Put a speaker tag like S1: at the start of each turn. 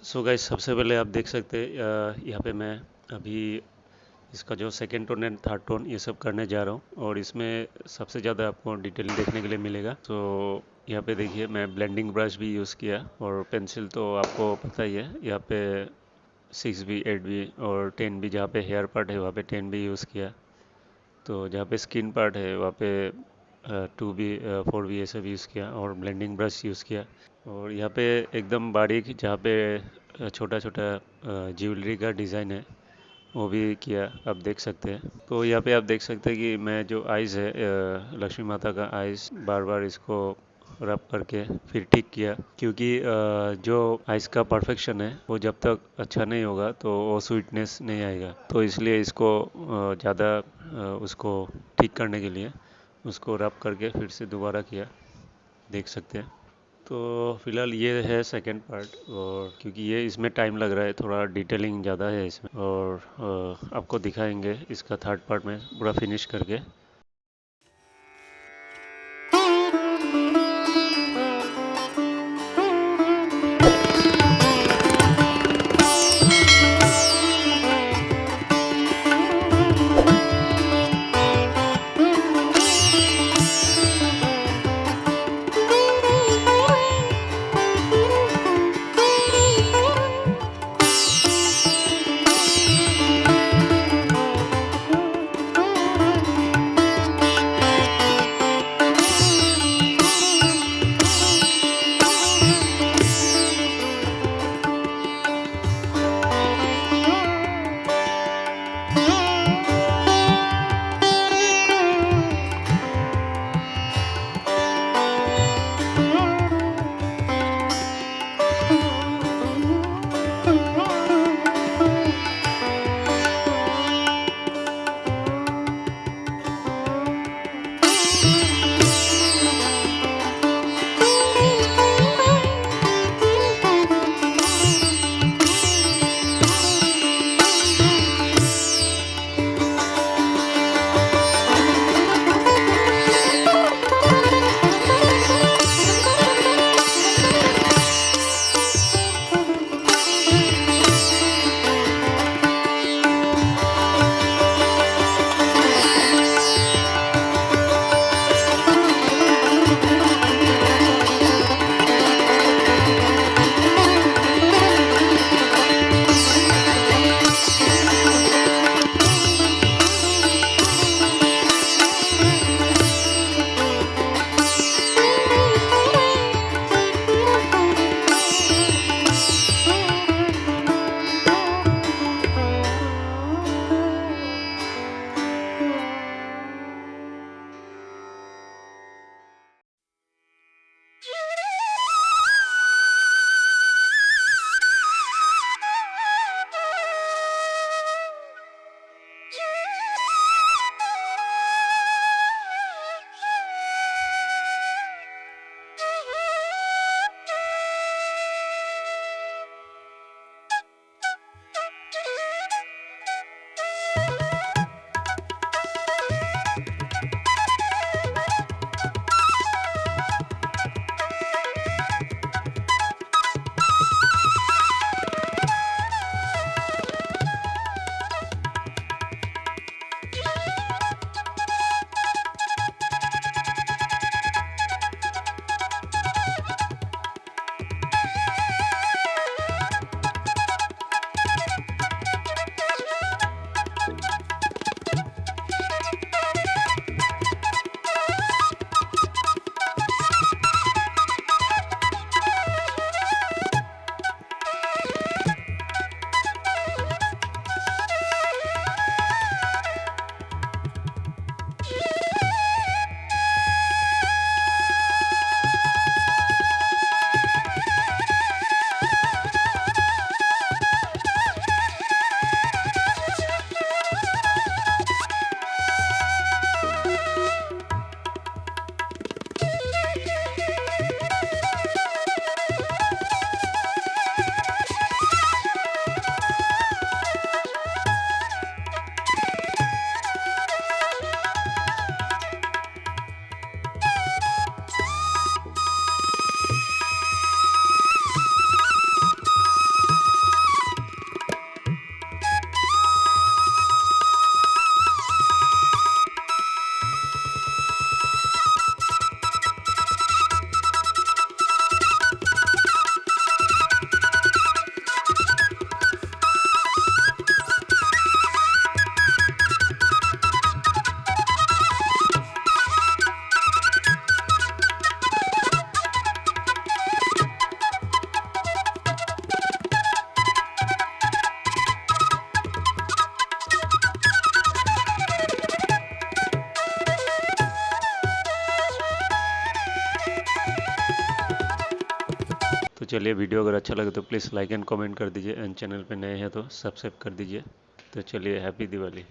S1: So guys, सबसे पहले आप देख सकते हैं यहाँ पे मैं अभी इसका जो second tone and third tone ये सब करने जा रहा हूँ और इसमें सबसे ज़्यादा आपको डिटेलिंग देखने के लिए मिलेगा। तो यहाँ पे देखिए मैं ब्लेंडिंग ब्रश भी यूज़ किया और पेंसिल तो आपको पता ही है। यहाँ पे 6B 8B और 10B, जहाँ पे हेयर पार्ट है वहाँ पे 10B यूज़ किया। तो जहाँ पे स्किन पार्ट है वहाँ पे 2B 4B ये सब यूज़ किया और ब्लेंडिंग ब्रश यूज़ किया। और यहाँ पे एकदम बारीक जहाँ पे छोटा छोटा ज्वेलरी का डिज़ाइन है वो भी किया, आप देख सकते हैं। तो यहाँ पे आप देख सकते हैं कि मैं जो आइज़ है लक्ष्मी माता का आइज़ बार बार इसको रब करके फिर ठीक किया, क्योंकि जो आइज़ का परफेक्शन है वो जब तक अच्छा नहीं होगा तो वो स्वीटनेस नहीं आएगा। तो इसलिए इसको ज़्यादा उसको ठीक करने के लिए उसको रब करके फिर से दोबारा किया, देख सकते हैं। तो फिलहाल ये है सेकंड पार्ट, और क्योंकि ये इसमें टाइम लग रहा है, थोड़ा डिटेलिंग ज़्यादा है इसमें, और आपको दिखाएंगे इसका थर्ड पार्ट में पूरा फिनिश करके। चलिए, वीडियो अगर अच्छा लगे तो प्लीज़ लाइक एंड कमेंट कर दीजिए, एंड चैनल पे नए हैं तो सब्सक्राइब कर दीजिए। तो चलिए, हैप्पी दिवाली।